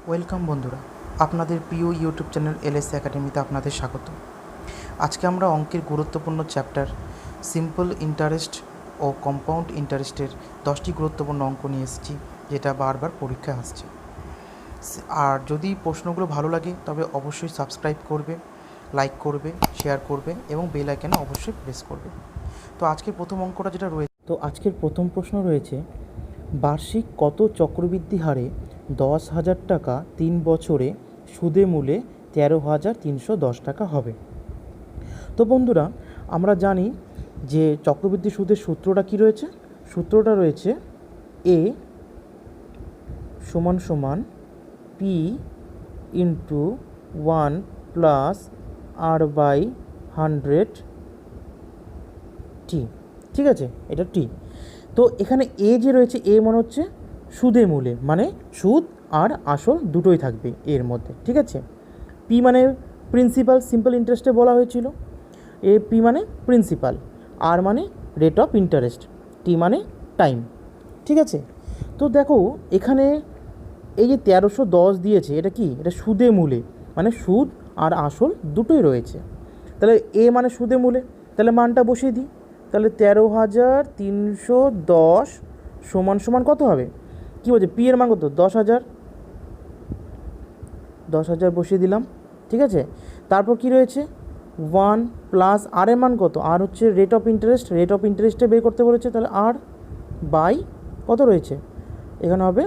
Welcome বন্ধুরা, আপনাদের প্রিয় ইউটিউব চ্যানেল এলএস একাডেমিতে আপনাদের স্বাগত। আজকে আমরা অঙ্কের গুরুত্বপূর্ণ চ্যাপ্টার সিম্পল ইন্টারেস্ট ও কম্পাউন্ড ইন্টারেস্টের 10টি গুরুত্বপূর্ণ অঙ্ক নিয়ে এসেছি, যেটা বারবার পরীক্ষায় আসছে। আর যদি প্রশ্নগুলো ভালো লাগে তবে অবশ্যই সাবস্ক্রাইব করবে, লাইক করবে, শেয়ার করবে এবং বেল আইকনে অবশ্যই প্রেস করবে। তো আজকের প্রথম অঙ্কটা যেটা রয়েছে, আজকের প্রথম প্রশ্ন রয়েছে, বার্ষিক কত চক্রবৃদ্ধি হারে 10,000 টাকা 3 বছরে সুদে মূলে 13,310 টাকা হবে? তো বন্ধুরা, আমরা জানি যে চক্রবৃদ্ধি সুদের সূত্রটা কি রয়েছে। সূত্রটা রয়েছে এ সমান সমান P into 1 plus R by 100 টি। ঠিক আছে, এটা টি। তো এখানে এ যে রয়েছে, এ মনে হচ্ছে সুদে মূলে, মানে সুদ আর আসল দুটোই থাকবে এর মধ্যে। ঠিক আছে, পি মানে প্রিন্সিপাল, সিম্পল ইন্টারেস্টে বলা হয়েছিল। এ পি মানে প্রিন্সিপাল, আর মানে রেট অফ ইন্টারেস্ট, টি মানে টাইম। ঠিক আছে, তো দেখো এখানে এই যে 1310 দিয়েছে, এটা কি? এটা সুদে মূলে, মানে সুদ আর আসল দুটোই রয়েছে। তাহলে এ মানে সুদে মূলে, তাহলে মানটা বসিয়ে দিই। তাহলে 13,310 সমান সমান কত হবে? কী বলছে? পি এর মান কত? 10,000। 10,000 বসিয়ে দিলাম। ঠিক আছে, তারপর কি রয়েছে? 1 প্লাস আর এর মান কত? আর হচ্ছে rate of interest, rate of ইন্টারেস্টে বের করতে বলেছে। তাহলে আর বাই কত রয়েছে? এখানে হবে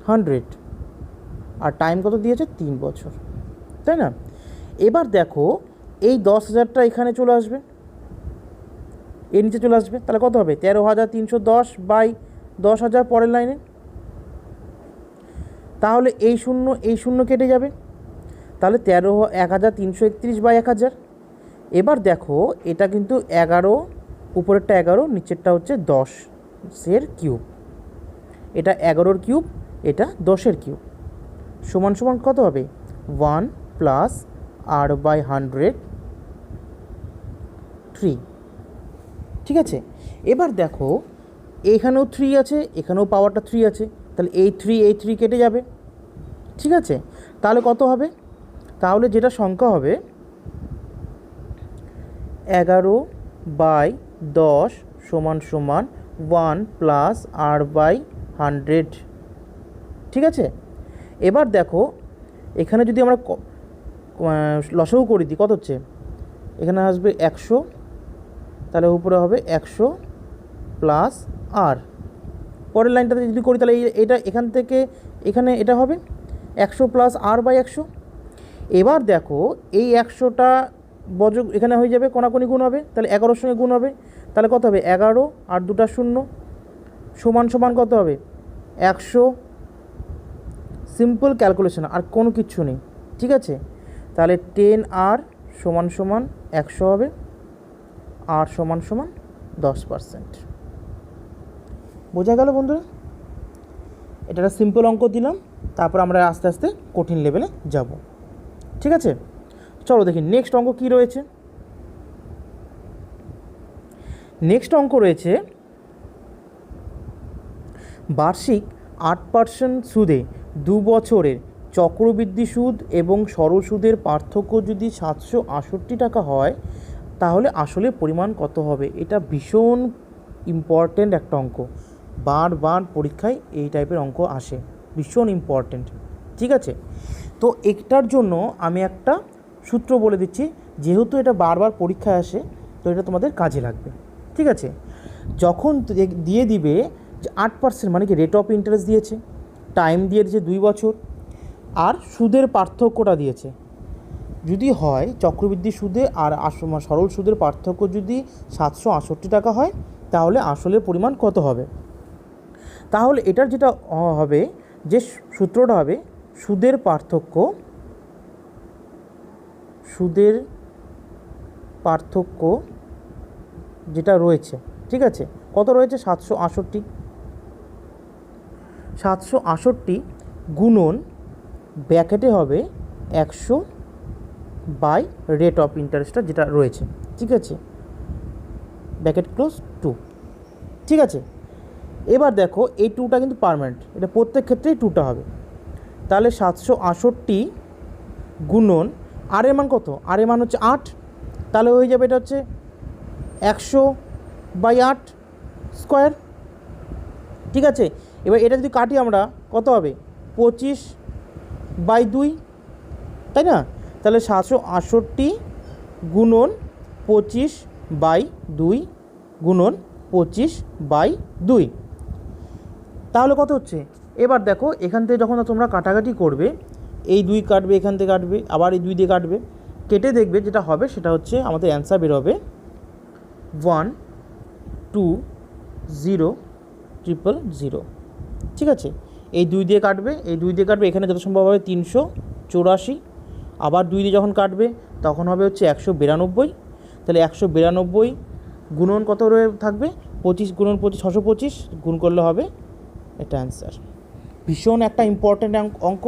100। আর টাইম কত দিয়েছে? 3 বছর, তাই না? এবার দেখো এই 10,000টা এখানে চলে আসবে, এর নিচে চলে আসবে। তাহলে কত হবে? 13,310 বাই 10,000 পরের লাইনে। তাহলে এই শূন্য কেটে যাবে। তাহলে 1,331 বাই 1,000। এবার দেখো এটা কিন্তু 11, উপরেরটা 11, নিচেরটা হচ্ছে 10-এর কিউব। এটা 11-র কিউব, এটা 10-এর কিউব। সমান সমান কত হবে? 1 প্লাস আর বাই 100 3। ঠিক আছে, এবার দেখো এখানেও 3 আছে, এখানেও পাওয়ারটা 3 আছে। তাহলে এই 3 কেটে যাবে। ঠিক আছে, তাহলে কত হবে? তাহলে যেটা সংখ্যা হবে 11/10 সমান সমান 1 প্লাস আর বাই 100। ঠিক আছে, এবার দেখো এখানে যদি আমরা লসাগু করে দিই, কত হচ্ছে? এখানে আসবে 100, তাহলে উপরে হবে 100 প্লাস আর। পরের লাইনটাতে যদি করি তাহলে এটা এখান থেকে এখানে এটা হবে 100 প্লাস আর বাই 100। এবার দেখো এই 100টা বর্গ এখানে হয়ে যাবে, কোনাকুনি গুণ হবে, তাহলে 11-র সঙ্গে গুণ হবে। তাহলে কত হবে? 11 আর 2টা 0 সমান সমান কত হবে? 100। সিম্পল ক্যালকুলেশন, আর কোনো কিচ্ছু নেই। ঠিক আছে, তাহলে 10 আর সমান সমান 100 হবে, আর সমান সমান 10%। বোঝা গেল বন্ধুরা? এটা একটা সিম্পল অঙ্ক দিলাম, তারপর আমরা আস্তে আস্তে কঠিন লেভেলে যাব। ঠিক আছে, চলো দেখি নেক্সট অঙ্ক কী রয়েছে। নেক্সট অঙ্ক রয়েছে, বার্ষিক 8% সুদে 2 বছরের চক্রবৃদ্ধি সুদ এবং সরল সুদের পার্থক্য যদি 768 টাকা হয়, তাহলে আসলে পরিমাণ কত হবে? এটা ভীষণ ইম্পর্ট্যান্ট একটা অঙ্ক, বারবার পরীক্ষায় এই টাইপের অঙ্ক আসে, ভীষণ ইম্পর্ট্যান্ট। ঠিক আছে, তো এটার জন্য আমি একটা সূত্র বলে দিচ্ছি, যেহেতু এটা বারবার পরীক্ষায় আসে তো এটা তোমাদের কাজে লাগবে। ঠিক আছে, যখন দিয়ে দিবে যে 8% মানে কি রেট অফ ইন্টারেস্ট দিয়েছে, টাইম দিয়ে দিয়েছে 2 বছর, আর সুদের পার্থক্যটা দিয়েছে, যদি হয় চক্রবৃদ্ধি সুদে আর সরল সুদের পার্থক্য যদি 768 টাকা হয়, তাহলে আসলের পরিমাণ কত হবে? তাহলে এটার যেটা হবে, যে সূত্রটা হবে সুদের পার্থক্য যেটা রয়েছে। ঠিক আছে, কত রয়েছে? 768 গুণন ব্র্যাকেটে হবে 100 বাই রেট অফ ইন্টারেস্টটা যেটা রয়েছে। ঠিক আছে, ব্র্যাকেট ক্লোজ 2। ঠিক আছে, এবার দেখো এই 2টা কিন্তু পার্মানেন্ট, এটা প্রত্যেক ক্ষেত্রেই 2টা হবে। তাহলে 768 গুণন আর এর মান কত, আর এর মান হচ্ছে 8, তাহলে হয়ে যাবে এটা হচ্ছে 100/8 স্কোয়ার। ঠিক আছে, এবার এটা যদি কাটি আমরা কত হবে 25/2, তাই না? তাহলে 768 গুণন 25/2 গুণন 25/2, তাহলে কত হচ্ছে? এবার দেখো এখান থেকে যখন তোমরা কাটাকাটি করবে, এই 2 কাটবে, এখান থেকে কাটবে, আবার এই 2 দিয়ে কাটবে, কেটে দেখবে যেটা হবে সেটা হচ্ছে আমাদের অ্যান্সার বেরোবে 120,000। ঠিক আছে, এই 2 দিয়ে কাটবে, এই 2 দিয়ে কাটবে, এখানে যত সম্ভব হবে 384, আবার 2 দিয়ে যখন কাটবে তখন হবে হচ্ছে 192, তাহলে 192 গুণন কত রয়ে থাকবে 25 গুণন 25 625 গুণ করলে হবে এটা অ্যান্সার। ভীষণ একটা ইম্পর্ট্যান্ট অঙ্ক,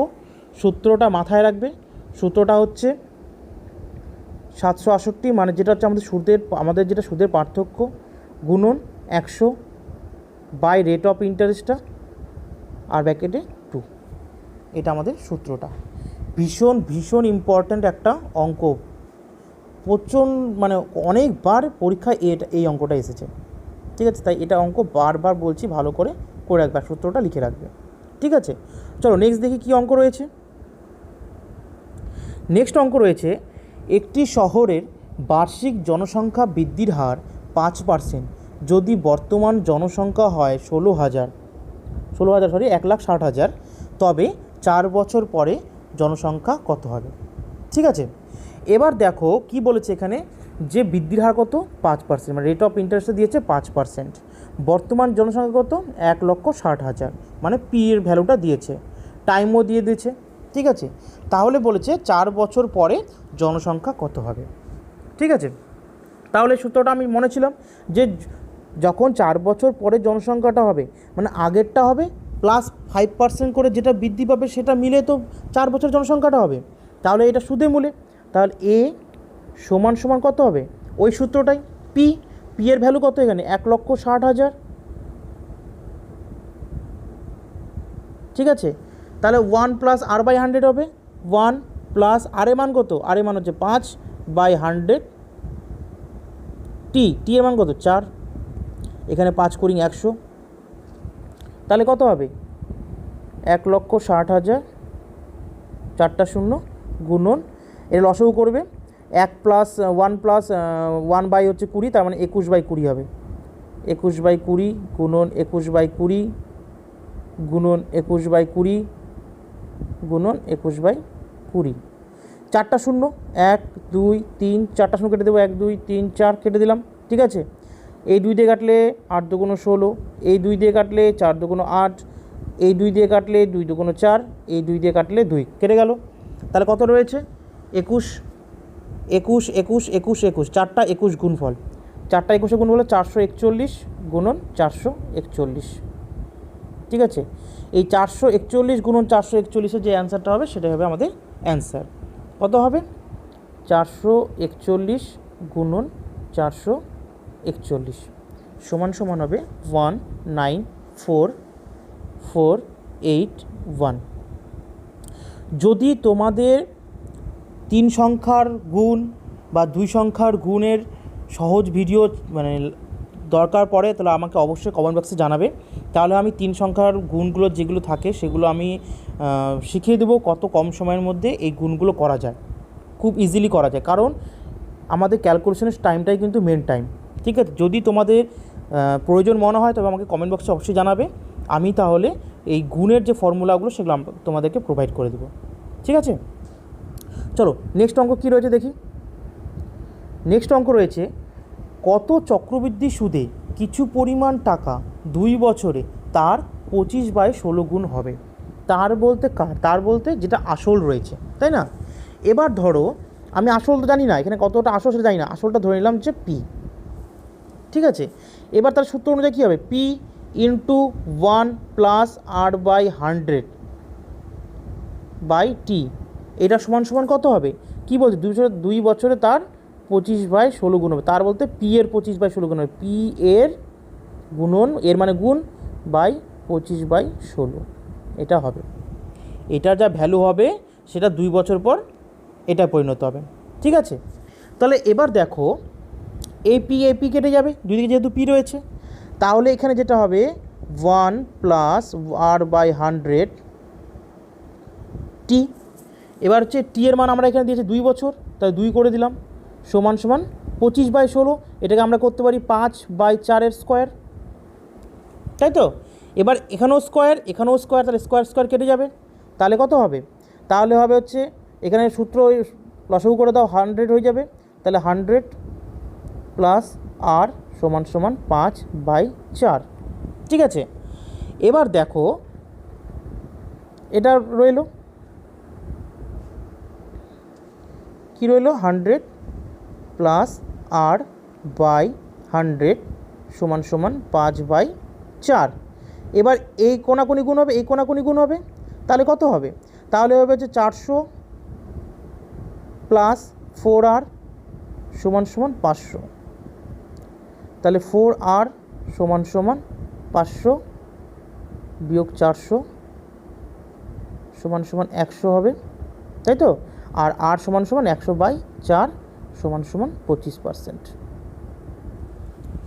সূত্রটা মাথায় রাখবে। সূত্রটা হচ্ছে 768 মানে যেটা হচ্ছে আমাদের যেটা সুদের পার্থক্য গুণন 100 বাই রেট অফ ইন্টারেস্টটা আর ব্র্যাকেটে 2, এটা আমাদের সূত্রটা। ভীষণ ভীষণ ইম্পর্ট্যান্ট একটা অঙ্ক, মানে অনেকবার পরীক্ষায় এই অঙ্কটা এসেছে। ঠিক আছে, তাই এটা অঙ্ক বারবার বলছি ভালো করে রাখবে, সূত্রটা লিখে রাখবে। ঠিক আছে, চলো নেক্সট দেখি কী অঙ্ক রয়েছে। নেক্সট অঙ্ক রয়েছে, একটি শহরের বার্ষিক জনসংখ্যা বৃদ্ধির হার 5% যদি বর্তমান জনসংখ্যা হয় 1,60,000 তবে 4 বছর পরে জনসংখ্যা কত হবে? ঠিক আছে, এবার দেখো কি বলেছে এখানে, যে বৃদ্ধির হার কত 5%, মানে রেট অফ ইন্টারেস্টে দিয়েছে 5%, বর্তমান জনসংখ্যা কত 1,60,000, মানে পি এর ভ্যালুটা দিয়েছে, টাইমও দিয়ে দিয়েছে। ঠিক আছে, তাহলে বলেছে 4 বছর পরে জনসংখ্যা কত হবে। ঠিক আছে, তাহলে সূত্রটা আমি মনে ছিলাম যে যখন 4 বছর পরে জনসংখ্যাটা হবে মানে আগেরটা হবে প্লাস 5% করে যেটা বৃদ্ধি পাবে সেটা মিলে তো 4 বছর জনসংখ্যাটা হবে, তাহলে এটা সুদে মূলে, তাহলে এ সমান সমান কত হবে ওই সূত্রটাই, পি এর ভ্যালু কত এখানে 1,60,000। ঠিক আছে, তাহলে 1 প্লাস r/100 হবে, 1 প্লাস আর এর মান কত, আর এর মান হচ্ছে 5/100, টি এর মান কত 4, এখানে 5 করি 100, তাহলে কত হবে 1,60,000, 4টা 0 গুণন, এর লসাগু করবে 1 প্লাস 1 প্লাস 1 বাই হচ্ছে 20, তার মানে 21/20 হবে, 21/20 গুণন 21/20 গুণন 21/20 গুণন 21/20, 4টা 0 1 2 3 4টা 0 কেটে দেবো, 1 2 3 4 কেটে দিলাম। ঠিক আছে, এই 2 দিয়ে কাটলে 8 2 16, এই 2 দিয়ে কাটলে 4 2 8, এই 2 দিয়ে কাটলে 2 2 4, এই 2 দিয়ে কাটলে 2 কেটে গেল, তাহলে কত রয়েছে 21 21 21 21 21, 4টা 21 গুণফল, 4টা 21 গুণ হলো 441 গুণন 441। ঠিক আছে, এই 441 গুণন 441-এর যে অ্যান্সারটা হবে সেটাই হবে আমাদের অ্যান্সার। কত হবে 441 গুণন 441 সমান সমান হবে 194,481। যদি তোমাদের 3 সংখ্যার গুণ বা 2 সংখ্যার গুণের সহজ ভিডিও মানে দরকার পড়ে তাহলে আমাকে অবশ্যই কমেন্ট বক্সে জানাবে, তাহলে আমি 3 সংখ্যার গুণগুলো যেগুলো থাকে সেগুলো আমি শিখিয়ে দেবো কত কম সময়ের মধ্যে এই গুণগুলো করা যায়, খুব ইজিলি করা যায়, কারণ আমাদের ক্যালকুলেশনের টাইমটাই কিন্তু মেন টাইম। ঠিক আছে, যদি তোমাদের প্রয়োজন মনে হয় তবে আমাকে কমেন্ট বক্সে অবশ্যই জানাবে, আমি তাহলে এই গুণের যে ফর্মুলাগুলো সেগুলো তোমাদেরকে প্রোভাইড করে দেবো। ঠিক আছে, চলো নেক্সট অঙ্ক কী রয়েছে দেখি। নেক্সট অঙ্ক রয়েছে, কত চক্রবৃদ্ধি সুদে কিছু পরিমাণ টাকা 2 বছরে তার 25/16 গুণ হবে? তার বলতে কার, তার বলতে যেটা আসল রয়েছে, তাই না? এবার ধরো আমি আসল তো জানি না, এখানে কতটা আসল সেটা জানি না, আসলটা ধরে নিলাম যে পি। ঠিক আছে, এবার তার সূত্র অনুযায়ী কী হবে, পি ইন্টু 1 প্লাস r/100/t, এটা সমান সমান কত হবে, কী বলছে 2 বছরে তার 25/16 গুণ হবে, তার বলতে পি এর 25/16 গুণ হবে, পি এর গুণন এর মানে গুণ বাই 25/16 এটা হবে। এটার যা ভ্যালু হবে সেটা 2 বছর পর এটা পরিণত হবে। ঠিক আছে, তাহলে এবার দেখো এপি কেটে যাবে, দুই দিকে যেহেতু পি রয়েছে, তাহলে এখানে যেটা হবে 1 প্লাস r/100 টি। এবার হচ্ছে টি এর মান আমরা এখানে দিয়েছি 2 বছর, তাই 2 করে দিলাম, সমান সমান 25/16। এটাকে আমরা করতে পারি 5/4 এর স্কোয়ার, তাই তো। এবার এখানেও স্কোয়ার, এখানেও স্কোয়ার, তাহলে স্কোয়ার স্কোয়ার কেটে যাবে, তাহলে কত হবে, তাহলে হবে হচ্ছে এখানে সূত্র লসাগু করে দাও, 100 হয়ে যাবে, তাহলে 100 প্লাস আর সমান সমান 5/4। ঠিক আছে, এবার দেখো এটা রইল কি রইল, 100 প্লাস r/100 সমান সমান 5/4। এবার এই কোণাকুণি গুণ হবে, এই কোণাকুণি গুণ হবে, তাহলে কত হবে, তাহলে হবে হচ্ছে 400 প্লাস 4r সমান সমান 500, তাহলে 4r সমান সমান 500 বিয়োগ 400 সমান সমান 100 হবে, তাই তো। আর r সমান সমান 100/4 সমান সমান 25%।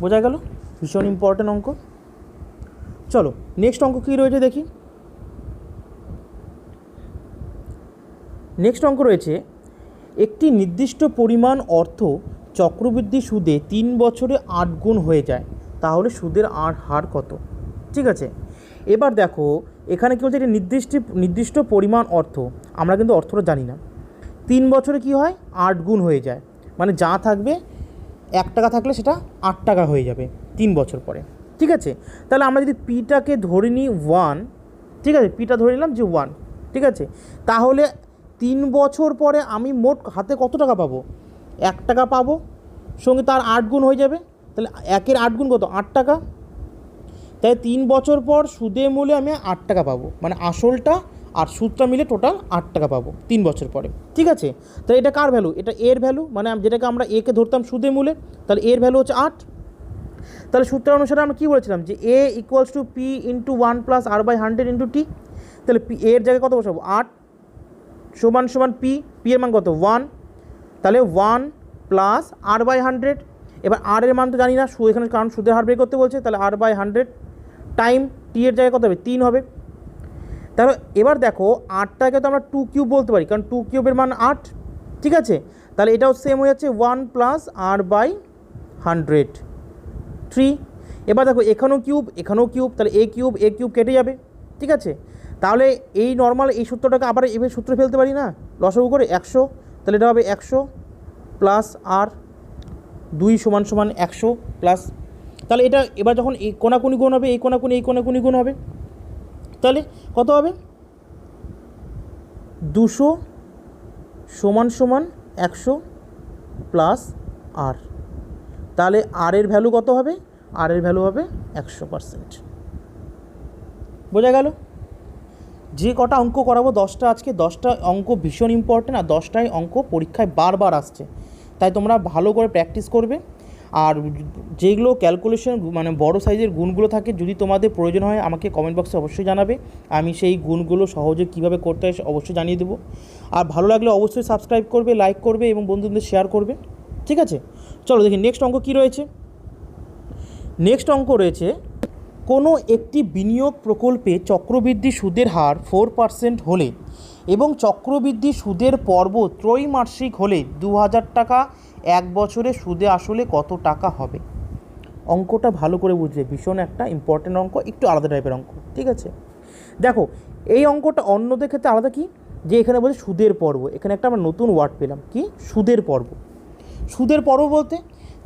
বোঝা গেল, ভীষণ ইম্পর্টেন্ট অঙ্ক। চলো নেক্সট অঙ্ক কী রয়েছে দেখি। নেক্সট অঙ্ক রয়েছে, একটি নির্দিষ্ট পরিমাণ অর্থ চক্রবৃদ্ধি সুদে 3 বছরে 8 গুণ হয়ে যায়, তাহলে সুদের হার কত। ঠিক আছে, এবার দেখো এখানে কী বলছে, একটি নির্দিষ্ট পরিমাণ অর্থ, আমরা কিন্তু অর্থটা জানি না। 3 বছরে কি হয়, 8 গুণ হয়ে যায়, মানে যা থাকবে 1 টাকা থাকলে সেটা 8 টাকা হয়ে যাবে 3 বছর পরে। ঠিক আছে, তাহলে আমরা যদি পিটাকে ধরে নিই 1, ঠিক আছে, পিটা ধরে নিলাম যে 1, ঠিক আছে, তাহলে 3 বছর পরে আমি মোট হাতে কত টাকা পাবো, 1 টাকা পাবো, সঙ্গে তার 8 গুণ হয়ে যাবে, তাহলে 1-এর 8 গুণ কত, 8 টাকা। তাই 3 বছর পর সুদে মূলে আমি 8 টাকা পাবো, মানে আসলটা আর সুদটা মিলে টোটাল 8 টাকা পাবো 3 বছর পরে। ঠিক আছে, তাহলে এটা কার ভ্যালু, এটা এর ভ্যালু, মানে যেটাকে আমরা একে ধরতাম সুদে মূলে, তাহলে এর ভ্যালু হচ্ছে 8। তাহলে সূত্র অনুসারে আমরা কী বলেছিলাম যে a = p × 1 + r/100 × t, তাহলে p এর জায়গায় কত বসাবো, 8 সমান সমান p এর মান কত 1, তাহলে 1 প্লাস r/100। এবার r এর মান তো জানি না, এখানে কারণ সুদের হার বের করতে বলছে, তাহলে r/100 টাইম t এর জায়গায় কত হবে, 3 হবে। তাহলে এবার দেখো 8টাকে তো আমরা 2 কিউব বলতে পারি, কারণ 2 কিউবের মান 8। ঠিক আছে, তাহলে এটাও সেম হয়ে যাচ্ছে 1 প্লাস r/100 3। এবার দেখো এখানেও কিউব, এখানেও কিউব, তাহলে এ কিউব কেটে যাবে। ঠিক আছে, তাহলে এই নর্মাল এই সূত্রটাকে আবার এভাবে সূত্র ফেলতে পারি না, লসাগু করে 100, তাহলে এটা হবে 100 প্লাস আর 2 সমান সমান 100 প্লাস, তাহলে এটা এবার যখন এই কোণাকুণি গুণ হবে, এই কোণাকুণি গুণ হবে, তাহলে কত হবে, 200 সমান সমান 100 প্লাস আর, তাহলে আর এর ভ্যালু কত হবে, আর এর ভ্যালু হবে 100%। বোঝা গেল, যে কটা অঙ্ক করাবো 10টা, আজকে 10টা অঙ্ক ভীষণ ইম্পর্টেন্ট, আর 10টাই অঙ্ক পরীক্ষায় বারবার আসছে, তাই তোমরা ভালো করে প্র্যাকটিস করবে। আর যেগুলো ক্যালকুলেশন মানে বড় সাইজের গুণগুলো থাকে, যদি তোমাদের প্রয়োজন হয় আমাকে কমেন্ট বক্সে অবশ্যই জানাবে, আমি সেই গুণগুলো সহজে কীভাবে করতে হয় অবশ্যই জানিয়ে দেবো। আর ভালো লাগলে অবশ্যই সাবস্ক্রাইব করবে, লাইক করবে এবং বন্ধুদের শেয়ার করবে। ঠিক আছে, চলো দেখি নেক্সট অঙ্ক কী রয়েছে। নেক্সট অঙ্ক রয়েছে, কোনো একটি বিনিয়োগ প্রকল্পে চক্রবৃদ্ধি সুদের হার 4% হলে এবং চক্রবৃদ্ধি সুদের পর্ব ত্রৈমাসিক হলে 2000 টাকা 1 বছরে সুদে আসলে কত টাকা হবে। অঙ্কটা ভালো করে বুঝবে, ভীষণ একটা ইম্পর্টেন্ট অঙ্ক, একটু আলাদা টাইপের অঙ্ক। ঠিক আছে, দেখো এই অঙ্কটা অন্যদের ক্ষেত্রে আলাদা, কি যে এখানে বলছে সুদের পর্ব, এখানে একটা আমরা নতুন ওয়ার্ড পেলাম, কি সুদের পর্ব। সুদের পর্ব বলতে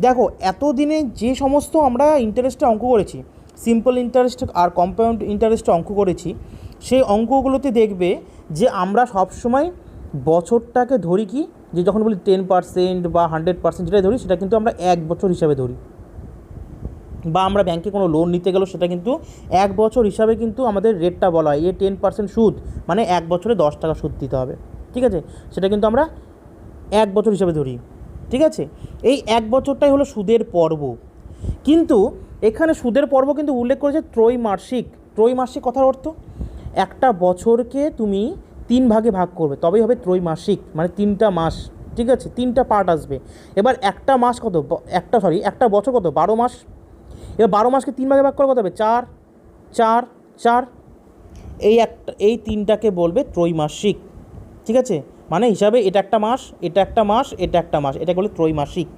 দেখো এতদিনে যে সমস্ত আমরা ইন্টারেস্টে অঙ্ক করেছি, সিম্পল ইন্টারেস্ট আর কম্পাউন্ড ইন্টারেস্টে অঙ্ক করেছি, সেই অঙ্কগুলোতে দেখবে যে আমরা সবসময় বছরটাকে ধরি, কি যে যখন বলি 10% বা 100% যেটা ধরি সেটা কিন্তু আমরা 1 বছর হিসাবে ধরি, বা আমরা ব্যাংকে কোনো লোন নিতে গেলেও সেটা কিন্তু 1 বছর হিসাবে কিন্তু আমাদের রেটটা বলা হয়, 10% সুদ মানে 1 বছরে 10 টাকা সুদ দিতে হবে। ঠিক আছে, সেটা কিন্তু আমরা 1 বছর হিসাবে ধরি। ঠিক আছে, এই 1 বছরটাই হলো সুদের পর্ব, কিন্তু এখানে সুদের পর্ব কিন্তু উল্লেখ করেছে ত্রৈমাসিক। ত্রৈমাসিক কথার অর্থ একটা বছরকে তুমি 3 ভাগে ভাগ করবে, তবেই হবে ত্রৈমাসিক, মানে 3টা মাস। ঠিক আছে, 3টা পার্ট আসবে। এবার একটা মাস কত, একটা বছর কত, 12 মাস। এবার 12 মাসকে 3 ভাগে ভাগ করে কত হবে, 4 4 4। এই 3টাকে বলবে ত্রৈমাসিক। ঠিক আছে, মানে হিসাবে এটা একটা মাস, এটা একটা মাস, এটা একটা মাস, এটাকে বলে ত্রৈমাসিক।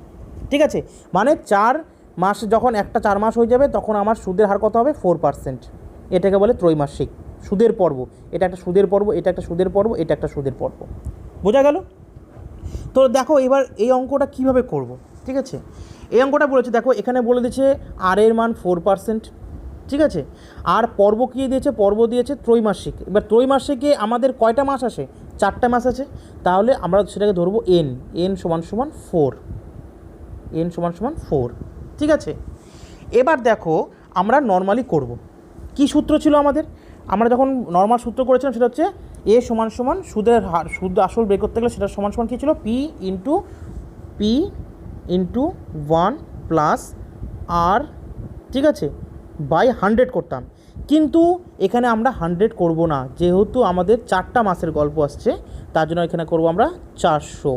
ঠিক আছে, মানে 4 মাস যখন একটা 4 মাস হয়ে যাবে তখন আমার সুদের হার কত হবে, 4%। এটাকে বলে ত্রৈমাসিক সুদের পর্ব। এটা একটা সুদের পর্ব, এটা একটা সুদের পর্ব, এটা একটা সুদের পর্ব। বোঝা গেল? তো দেখো এবার এই অঙ্কটা কিভাবে করব। ঠিক আছে, এই অঙ্কটা বলেছে, দেখো এখানে বলে দিয়েছে আর এর মান 4%। ঠিক আছে, আর পর্ব কী দিয়েছে, পর্ব দিয়েছে ত্রৈমাসিক। এবার ত্রৈমাসিকে আমাদের কয়টা মাস আসে, 4টা মাস আছে। তাহলে আমরা সেটাকে ধরবো এন সমান সমান 4, এন সমান সমান 4। ঠিক আছে, এবার দেখো আমরা নর্মালি করব। কি সূত্র ছিল আমাদের, আমরা যখন নর্মাল সূত্র করেছিলাম সেটা হচ্ছে এ সমান সমান সুদের হার, সুদ আসল বের করতে গেলে সেটা সমান সমান কী ছিল, পি ইন্টু 1 প্লাস আর, ঠিক আছে, বাই 100 করতাম। কিন্তু এখানে আমরা 100 করব না, যেহেতু আমাদের 4টা মাসের গল্প আসছে, তার জন্য এখানে করব আমরা 400।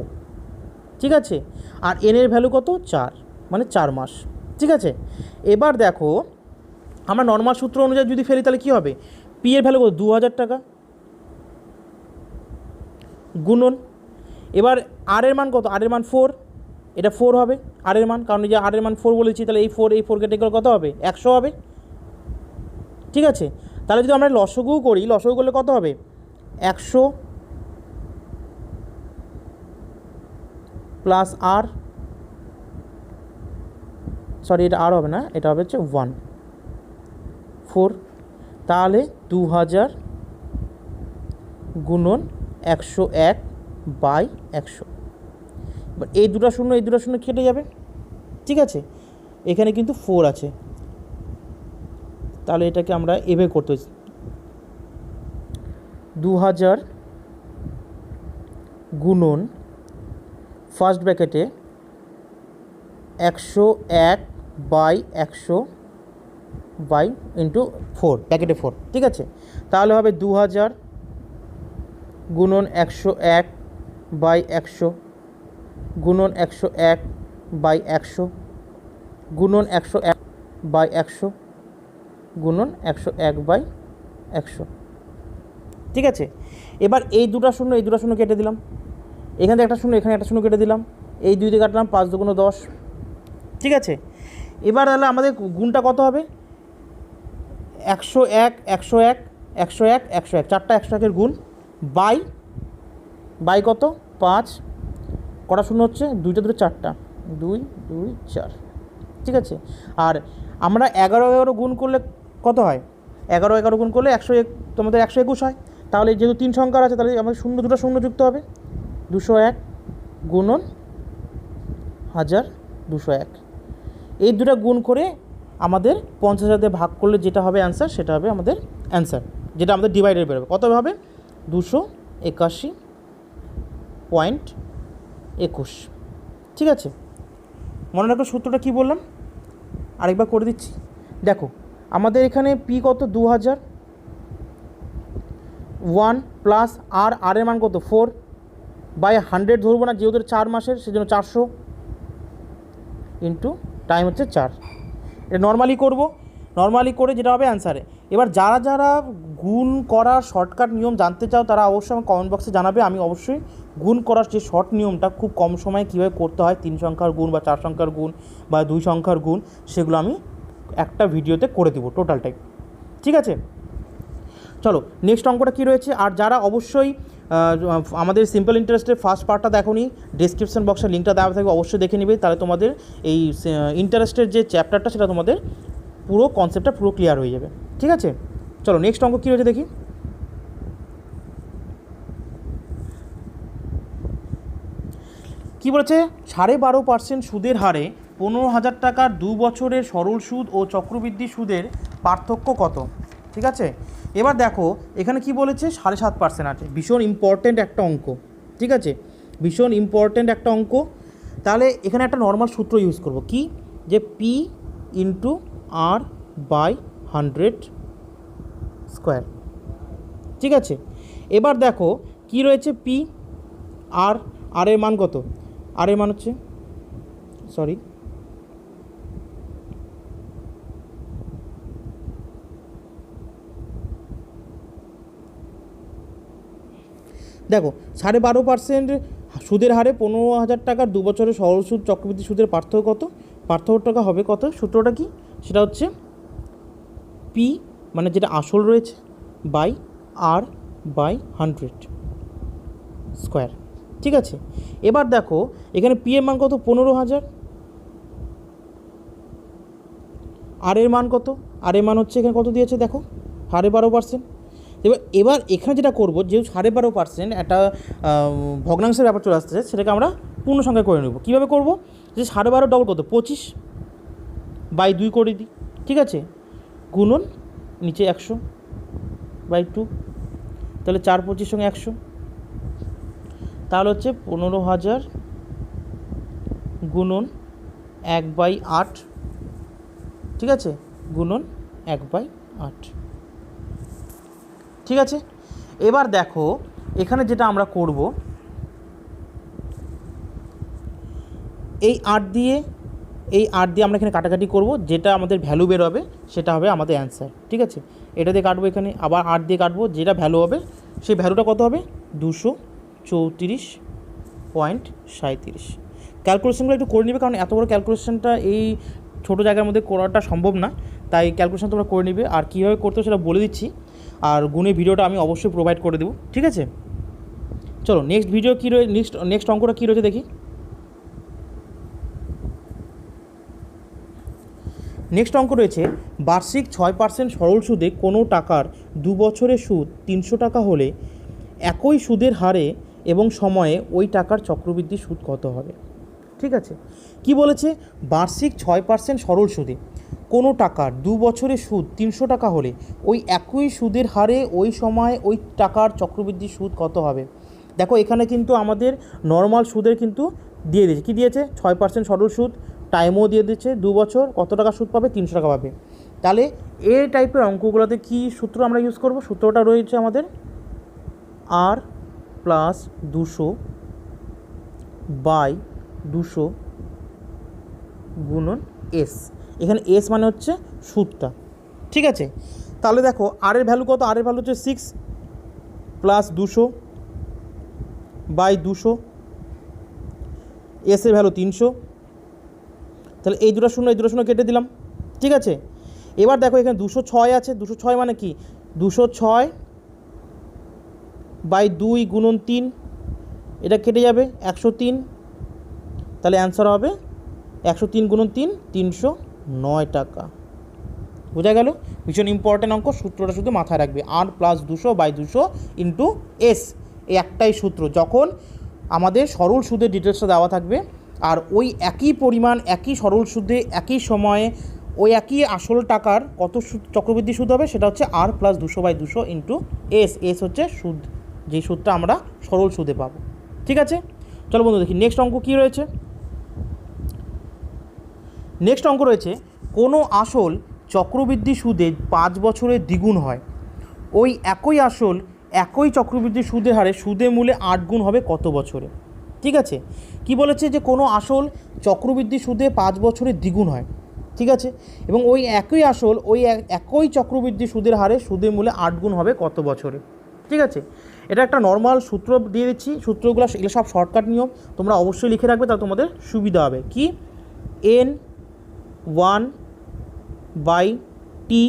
ঠিক আছে, আর এনের ভ্যালু কত, 4, মানে 4 মাস। ঠিক আছে, এবার দেখো আমরা নর্মাল সূত্র অনুযায়ী যদি ফেলি তাহলে কী হবে, পি এর ভ্যালু কত, 2000 টাকা, গুণন, এবার আর এর মান কত, আর এর মান 4, এটা 4 হবে আর এর মান, কারণ এই যে আর এর মান 4 বলেছি, তাহলে এই 4 কেটে গেলে কত হবে, 100 হবে। ঠিক আছে, তাহলে যদি আমরা লসগু করি, লসগু করলে কত হবে, 100 প্লাস আর, সরি এটা আর হবে না, এটা হবে হচ্ছে 4, তাহলে 2000 গুণন 101/100। এবার এই দুটো শূন্য কেটে যাবে। ঠিক আছে, এখানে কিন্তু 4 আছে, তাহলে এটাকে আমরা এভাবে করতে হচ্ছে 2000 গুণন ফার্স্ট ব্র্যাকেটে 101/100 বাই ইন্টু 4, ব্র্যাকেটে 4। ঠিক আছে, তাহলে হবে 2000 গুণন 101/100 গুণন 101/100 গুণন 101/100 গুণন 101/100। ঠিক আছে, এবার এই দুটো শূন্য কেটে দিলাম, এখান থেকে একটা শূন্য, এখানে একটা শূন্য কেটে দিলাম, এই 2 দিয়ে কাটলাম, 5 × 2 = 10। ঠিক আছে, এবার তাহলে আমাদের গুণটা কত হবে, 101 101 101 101, 4টা 101-এর গুণ বাই কত, 5, কটা শূন্য হচ্ছে, 2টা 4টা, 2 2 4। ঠিক আছে, আর আমরা 11 গুণ করলে কত হয়, 11 গুণ করলে 101, তোমাদের 121 হয়। তাহলে যেহেতু 3 সংখ্যার আছে, তাহলে আমাদের দুটো শূন্য যুক্ত হবে, 201 গুণন 1201। এই দুটো গুণ করে আমাদের 50,000 দিয়ে ভাগ করলে যেটা হবে অ্যান্সার, সেটা হবে আমাদের অ্যান্সার, যেটা আমাদের ডিভাইডেড বেরোবে। কত হবে, 281.21। ঠিক আছে, মনে রাখো সূত্রটা কী বললাম, আরেকবার করে দিচ্ছি। দেখো আমাদের এখানে পি কত, 2000, 1 প্লাস আর এর মান কত, 4/100 ধরবো না, যেহেতু 4 মাসের, সেজন্য 400 ইন্টু টাইম হচ্ছে 4। এটা নর্মালি করব, নর্মালি করে যেটা হবে অ্যান্সারে। এবার যারা গুণ করার শর্টকাট নিয়ম জানতে চাও তারা অবশ্যই আমার কমেন্ট বক্সে জানাবে, আমি অবশ্যই গুণ করার যে শর্ট নিয়মটা খুব কম সময়ে কীভাবে করতে হয়, 3 সংখ্যার গুণ বা 4 সংখ্যার গুণ বা 2 সংখ্যার গুণ, সেগুলো আমি একটা ভিডিওতে করে দেবো টোটালটাই। ঠিক আছে, চলো নেক্সট অঙ্কটা কী রয়েছে। আর যারা অবশ্যই আমাদের সিম্পল ইন্টারেস্টের ফার্স্ট পার্টটা দেখোনি, ডেসক্রিপশন বক্সে লিঙ্কটা দেওয়া থাকবে, অবশ্যই দেখে নেবে, তাহলে তোমাদের এই ইন্টারেস্টের যে চ্যাপ্টারটা সেটা তোমাদের পুরো কনসেপ্টটা পুরো ক্লিয়ার হয়ে যাবে। ঠিক আছে, চলো নেক্সট অঙ্ক কী রয়েছে দেখি। কী বলেছে, 12.5% সুদের হারে 15,000 টাকার 2 বছরের সরল সুদ ও চক্রবৃদ্ধি সুদের পার্থক্য কত। ঠিক আছে, এবার দেখো এখানে কি বলেছে, 7.5% আছে, ভীষণ ইম্পর্ট্যান্ট একটা অঙ্ক। ঠিক আছে, ভীষণ ইম্পর্ট্যান্ট একটা অঙ্ক। তাহলে এখানে একটা নর্মাল সূত্র ইউজ করব, কি, যে পি ইন্টু আর/100 স্কোয়ার। ঠিক আছে। এবার দেখো কি রয়েছে পি আর, আর এর মান কত, আর এর মান হচ্ছে সরি দেখো 12.5% সুদের হারে 15,000 টাকার 2 বছরের সরল সুদ চক্রবৃদ্ধি সুদের পার্থক্য কত, পার্থক্যটা হবে কত, সূত্রটা কি, সেটা হচ্ছে পি মানে যেটা আসল রয়েছে বাই আর বাই 100 স্কোয়ার। ঠিক আছে। এবার দেখো এখানে পি এর মান কত 15,000, আর এর মান কত, আর এর মান হচ্ছে এখানে কত দিয়েছে দেখো 12.5%। এবার এখানে যেটা করবো, যেহেতু 12.5% একটা ভগ্নাংশের ব্যাপার চলে আসতেছে, সেটাকে আমরা পূর্ণ সংখ্যা করে নেব। কীভাবে করবো, যে 12.5 ডবল কত 25 বাই 2 করে দিই। ঠিক আছে, গুণন নিচে 100 বাই 2, তাহলে 4 25 সঙ্গে 100, তাহলে হচ্ছে 15,000 গুণন 1/8, ঠিক আছে, গুণন 1/8। ঠিক আছে। এবার দেখো এখানে যেটা আমরা করব, এই 8 দিয়ে আমরা এখানে কাটাকাটি করব, যেটা আমাদের ভ্যালু বেরোবে সেটা হবে আমাদের অ্যান্সার। ঠিক আছে, এটা দিয়ে কাটবো, এখানে আবার 8 দিয়ে কাটবো, যেটা ভ্যালু হবে সেই ভ্যালুটা কত হবে 234.37। ক্যালকুলেশনগুলো একটু করে নেবে, কারণ এত বড় ক্যালকুলেশনটা এই ছোটো জায়গার মধ্যে করাটা সম্ভব না, তাই ক্যালকুলেশন তোমরা করে নেবে। আর কীভাবে করতে সেটা বলে দিচ্ছি, আর গুণের ভিডিওটা আমি অবশ্যই প্রোভাইড করে দেবো। ঠিক আছে, চলো নেক্সট ভিডিও কী রয়েছে, নেক্সট অঙ্কটা কী রয়েছে দেখি। নেক্সট অঙ্ক রয়েছে বার্ষিক 6% সরল সুদে কোনো টাকার 2 বছরের সুদ 300 টাকা হলে একই সুদের হারে এবং সময়ে ওই টাকার চক্রবৃদ্ধি সুদ কত হবে। ঠিক আছে, কি বলেছে, বার্ষিক 6% সরল সুদে কোনো টাকার 2 বছরের সুদ 300 টাকা হলে ওই একই সুদের হারে ওই সময় ওই টাকার চক্রবৃদ্ধি সুদ কত হবে। দেখো এখানে কিন্তু আমাদের নর্মাল সুদের কিন্তু দিয়ে দিয়েছে, কী দিয়েছে 6% সরল সুদ, টাইমও দিয়ে দিচ্ছে 2 বছর, কত টাকা সুদ পাবে 300 টাকা পাবে। তাহলে এই টাইপের অঙ্কগুলোতে কী সূত্র আমরা ইউজ করব, সূত্রটা রয়েছে আমাদের আর প্লাস 200 বাই 200 গুণন এস, এখানে এস মানে হচ্ছে সুদটা। ঠিক আছে, তাহলে দেখো আর এর ভ্যালু কত, আর এর ভ্যালু হচ্ছে 6 প্লাস 200 বাই 200, এস এর ভ্যালু 300, তাহলে এই দুটো শূন্য কেটে দিলাম। ঠিক আছে, এবার দেখো এখানে 206 আছে, 206 মানে কি 206 বাই 2 গুণন 3, এটা কেটে যাবে 103, তাহলে অ্যান্সার হবে 103 গুণন 3 309 টাকা। বোঝা গেল, ভীষণ ইম্পর্টেন্ট অঙ্ক, সূত্রটা শুধু মাথায় রাখবে, আর প্লাস 200 বাই 200 ইন্টু এস, এই একটাই সূত্র যখন আমাদের সরল সুদের ডিটেলসটা দেওয়া থাকবে, আর ওই একই পরিমাণ একই সরল সুদে একই সময়ে ওই একই আসল টাকার কত সুদ চক্রবৃদ্ধি সুদ হবে, সেটা হচ্ছে R plus 200 by 200 into S, S হচ্ছে সুদ, যেই সুদটা আমরা সরল সুদে পাবো। ঠিক আছে, চলো বন্ধু দেখি নেক্সট অঙ্ক কী রয়েছে। নেক্সট অঙ্ক রয়েছে কোনো আসল চক্রবৃদ্ধি সুদে 5 বছরে দ্বিগুণ হয়, ওই একই আসল একই চক্রবৃদ্ধি সুদের হারে সুদে মূলে 8 গুণ হবে কত বছরে। ঠিক আছে, কি বলেছে, যে কোনো আসল চক্রবৃদ্ধি সুদে 5 বছরে দ্বিগুণ হয়। ঠিক আছে, এবং ওই একই আসল ওই একই চক্রবৃদ্ধি সুদের হারে সুদে মূলে 8 গুণ হবে কত বছরে। ঠিক আছে, এটা একটা নর্মাল সূত্র দিয়ে দিচ্ছি, সূত্রগুলো এগুলো সব শর্টকাট নিয়ম, তোমরা অবশ্যই লিখে রাখবে, তাহলে তোমাদের সুবিধা হবে। কি N1 বাই টি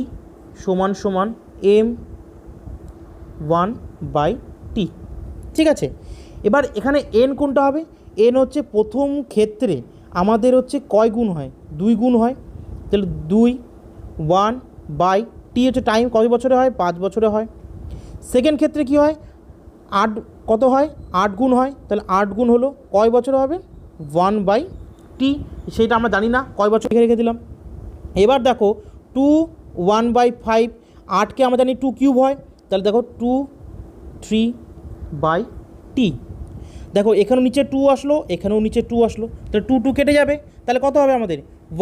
সমান সমান M1 বাই টি। ঠিক আছে, এবার এখানে এন কোনটা হবে, এন হচ্ছে প্রথম ক্ষেত্রে আমাদের হচ্ছে কয় গুণ হয়, 2 গুণ হয়, তাহলে 2 1 বাই টি হচ্ছে টাইম কত বছরে হয় 5 বছরে হয়। সেকেন্ড ক্ষেত্রে কি হয় 8 কত হয় 8 গুণ হয়, তাহলে 8 গুণ হলো কয় বছরে হবে 1 বাই টি, সেটা আমরা জানি না, কয় বছর রেখে দিলাম। এবার দেখো 2 1 বাই 5, 8কে আমরা জানি 2 কিউব হয়, তাহলে দেখো 2 3 বাই টি। দেখো এখানেও নিচে 2 আসলো, এখানেও নিচে 2 আসলো, তাহলে 2 2 কেটে যাবে, তাহলে কত হবে আমাদের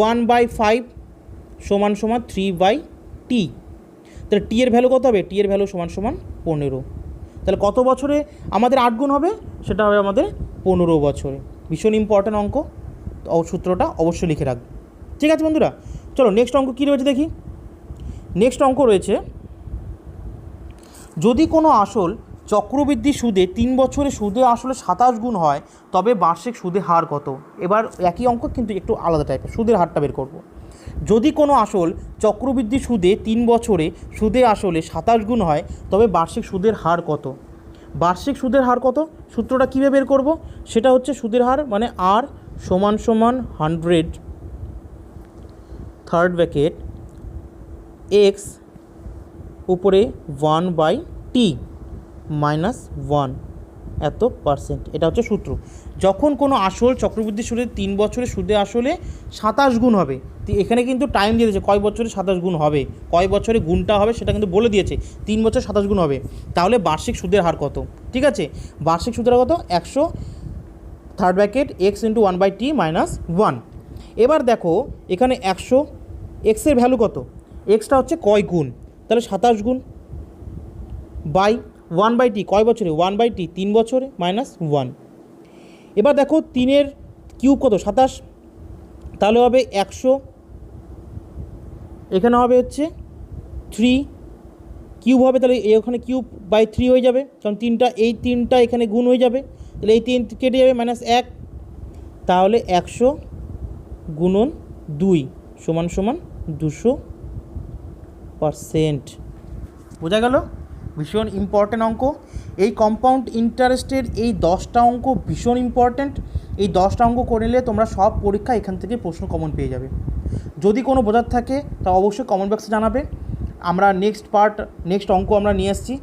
1 বাই 5 সমান সমান 3 বাই টি। তাহলে টি এর ভ্যালু কত হবে? টি এর ভ্যালু সমান সমান 15। তাহলে কত বছরে আমাদের 8 গুণ হবে? সেটা হবে আমাদের 15 বছরে। ভীষণ ইম্পর্ট্যান্ট অঙ্ক, সূত্রটা অবশ্যই লিখে রাখবে। ঠিক আছে বন্ধুরা, চলো নেক্সট অঙ্ক কী রয়েছে দেখি। নেক্সট অঙ্ক রয়েছে, যদি কোনো আসল চক্রবৃদ্ধি সুদে 3 বছরে সুদে আসলে 27 গুণ হয়, তবে বার্ষিক সুদের হার কত? এবার একই অঙ্ক কিন্তু একটু আলাদা টাইপের, সুদের হারটা বের করব। যদি কোনো আসল চক্রবৃদ্ধি সুদে 3 বছরে সুদে আসলে 27 গুণ হয়, তবে বার্ষিক সুদের হার কত? বার্ষিক সুদের হার কত, সূত্রটা কীভাবে বের করব? সেটা হচ্ছে সুদের হার মানে আর সমান সমান 100 থার্ড ব্র্যাকেট এক্স উপরে 1/t মাইনাস 1 এত পার্সেন্ট, এটা হচ্ছে সূত্র। যখন কোনো আসল চক্রবৃদ্ধি সুদে 3 বছরে সুদে আসলে 27 গুণ হবে, এখানে কিন্তু টাইম দিয়ে দিয়েছে কয় বছরে 27 গুণ হবে, কয় বছরে গুণটা হবে সেটা কিন্তু বলে দিয়েছে, 3 বছর 27 গুণ হবে। তাহলে বার্ষিক সুদের হার কত? ঠিক আছে, বার্ষিক সুদের হার কত? 100 third bracket x into 1/t minus 1। এবার দেখো এখানে 100, এক্সের ভ্যালু কত? এক্সটা হচ্ছে কয় গুণ, তাহলে 27 গুণ বাই 1/t কয় বছরে? 1/t 3 বছরে মাইনাস 1। এবার দেখো 3-এর কিউব কত? 27, তাহলে হবে 100, এখানে হবে হচ্ছে 3 কিউব হবে, তাহলে ওখানে কিউব বাই 3 হয়ে যাবে, কারণ 3টা এই 3টা এখানে গুণ হয়ে যাবে, তাহলে এই 3 কেটে যাবে মাইনাস 1, তাহলে 100 গুণন 2 সমান সমান 200%। বোঝা গেল? ভীষণ ইম্পর্ট্যান্ট অঙ্ক। এই কম্পাউন্ড ইন্টারেস্টের এই 10টা অঙ্ক ভীষণ ইম্পর্ট্যান্ট। এই 10টা অঙ্ক করে নিলে তোমরা সব পরীক্ষা এখান থেকে প্রশ্ন কমন পেয়ে যাবে। যদি কোনো বোঝার থাকে তা অবশ্যই কমেন্ট বক্সে জানাবে। আমরা নেক্সট অঙ্ক আমরা নিয়ে আসছি।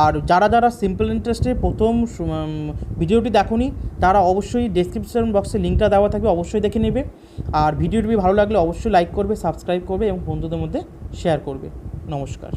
আর যারা যারা সিম্পল ইন্টারেস্টের প্রথম ভিডিওটি দেখোনি, তারা অবশ্যই ডেসক্রিপশন বক্সে লিঙ্কটা দেওয়া থাকবে, অবশ্যই দেখে নেবে। আর ভিডিওটি ভালো লাগলে অবশ্যই লাইক করবে, সাবস্ক্রাইব করবে এবং বন্ধুদের মধ্যে শেয়ার করবে। নমস্কার।